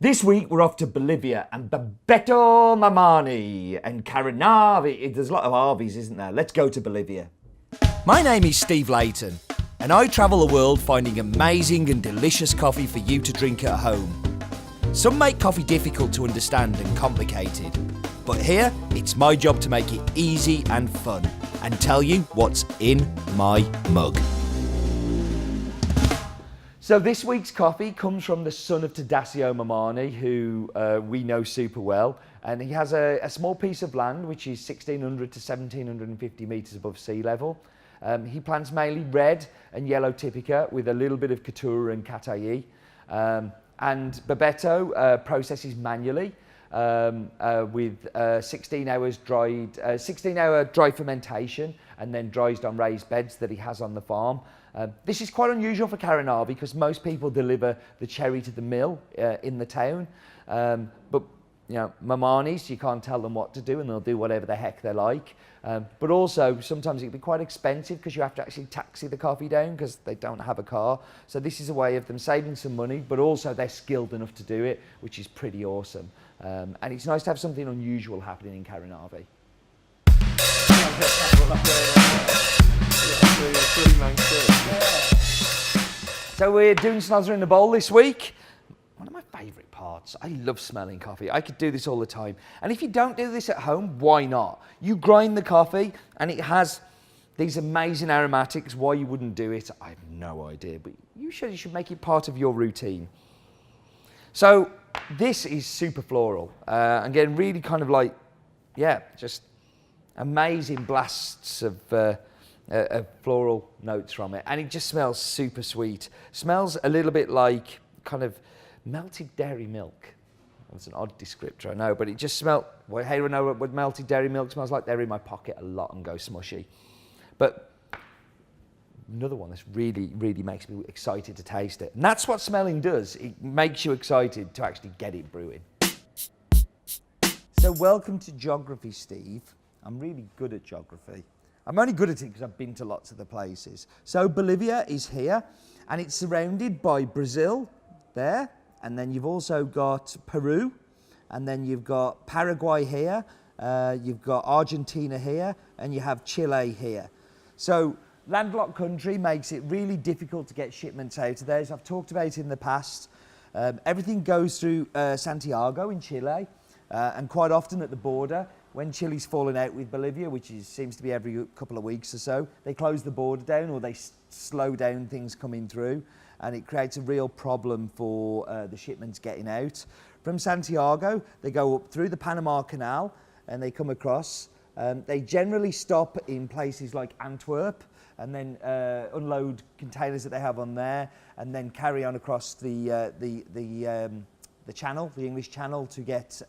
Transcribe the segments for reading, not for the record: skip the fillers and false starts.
This week we're off to Bolivia and Bebeto Mamani and Caranavi. There's a lot of Arvies, isn't there? Let's go to Bolivia. My name is Steve Layton, and I travel the world finding amazing and delicious coffee for you to drink at home. Some make coffee difficult to understand and complicated, but here it's my job to make it easy and fun and tell you what's in my mug. So this week's coffee comes from the son of Bebeto Mamani, who we know super well, and he has a small piece of land which is 1,600 to 1,750 metres above sea level. He plants mainly red and yellow Typica with a little bit of Caturra and Catayi. And Bebeto processes manually with 16 hour dry fermentation and then dries on raised beds that he has on the farm. This is quite unusual for Caranavi because most people deliver the cherry to the mill in the town. But you know, Mamanis, you can't tell them what to do and they'll do whatever the heck they like. But also, sometimes it can be quite expensive because you have to actually taxi the coffee down because they don't have a car. So this is a way of them saving some money, but also they're skilled enough to do it, which is pretty awesome. And it's nice to have something unusual happening in Caranavi. So we're doing snozzer in the bowl this week. One of my favourite parts. I love smelling coffee. I could do this all the time. And if you don't do this at home, why not? You grind the coffee and it has these amazing aromatics. Why you wouldn't do it, I have no idea. But you should make it part of your routine. So this is super floral. And getting really kind of like, yeah, just amazing blasts of floral notes from it. And it just smells super sweet. Smells a little bit like kind of melted dairy milk. That's an odd descriptor, I know, but it just smelled, well, hey, I know what melted dairy milk smells like. They're in my pocket a lot and go smushy. But another one that's really, really makes me excited to taste it. And that's what smelling does. It makes you excited to actually get it brewing. So welcome to geography, Steve. I'm really good at geography. I'm only good at it because I've been to lots of the places. So Bolivia is here, and it's surrounded by Brazil there, and then you've also got Peru, and then you've got Paraguay here, you've got Argentina here, and you have Chile here. So landlocked country makes it really difficult to get shipments out of there. As I've talked about in the past, everything goes through Santiago in Chile, and quite often at the border, when Chile's fallen out with Bolivia, which seems to be every couple of weeks or so, they close the border down or they slow down things coming through, and it creates a real problem for the shipments getting out. From Santiago, they go up through the Panama Canal and they come across. They generally stop in places like Antwerp and then unload containers that they have on there and then carry on across the channel, the English Channel, to get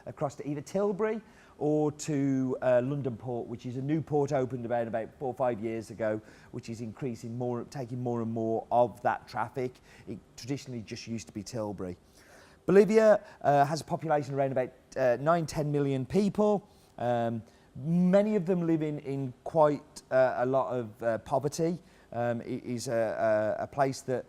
across to either Tilbury or to London Port, which is a new port opened about 4 or 5 years ago, which is increasing more, taking more and more of that traffic. It traditionally just used to be Tilbury. Bolivia has a population around about 9-10 million people. Many of them live in quite a lot of poverty. It is a place that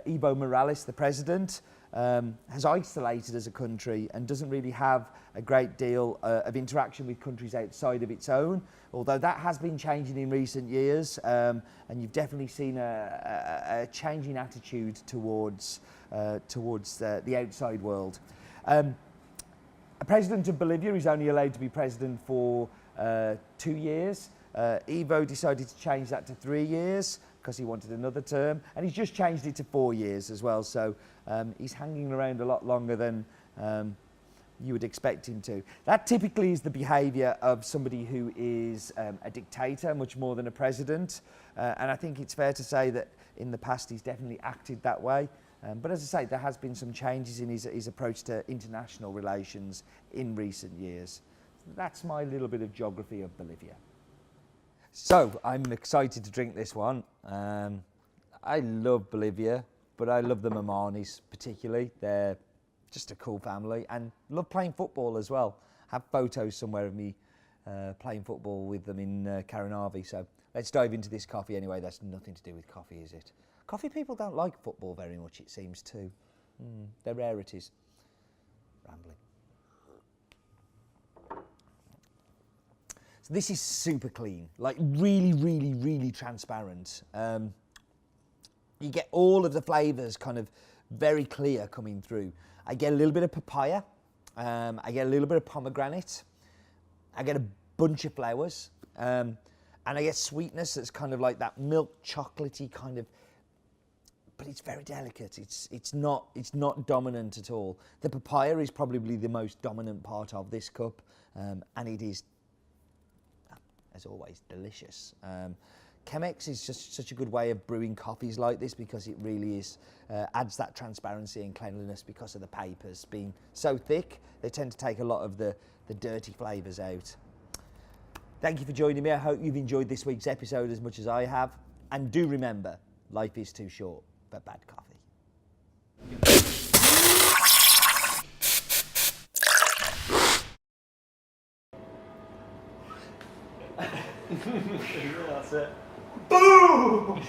Evo Morales, the president, has isolated as a country and doesn't really have a great deal of interaction with countries outside of its own, although that has been changing in recent years, and you've definitely seen a changing attitude towards the outside world. A president of Bolivia is only allowed to be president for 2 years. Evo decided to change that to 3 years because he wanted another term, and he's just changed it to 4 years as well, so he's hanging around a lot longer than you would expect him to. That typically is the behaviour of somebody who is a dictator much more than a president, and I think it's fair to say that in the past he's definitely acted that way. But as I say, there has been some changes in his approach to international relations in recent years. That's my little bit of geography of Bolivia. So I'm excited to drink this one. I love Bolivia, but I love the Mamanis particularly. They're just a cool family and love playing football as well. Have photos somewhere of me playing football with them in Caranavi. So let's dive into this coffee anyway. That's nothing to do with coffee, is it? Coffee people don't like football very much, it seems, too. They're rarities. So this is super clean, like really, really, really transparent. You get all of the flavours kind of very clear coming through. I get a little bit of papaya, I get a little bit of pomegranate, I get a bunch of flowers, and I get sweetness that's kind of like that milk chocolatey kind of, but it's very delicate. It's not dominant at all. The papaya is probably the most dominant part of this cup, and it is, as always, delicious. Chemex is just such a good way of brewing coffees like this because it really is adds that transparency and cleanliness because of the papers being so thick. They tend to take a lot of the dirty flavours out. Thank you for joining me. I hope you've enjoyed this week's episode as much as I have. And do remember, life is too short for bad coffee. That's it. Boom!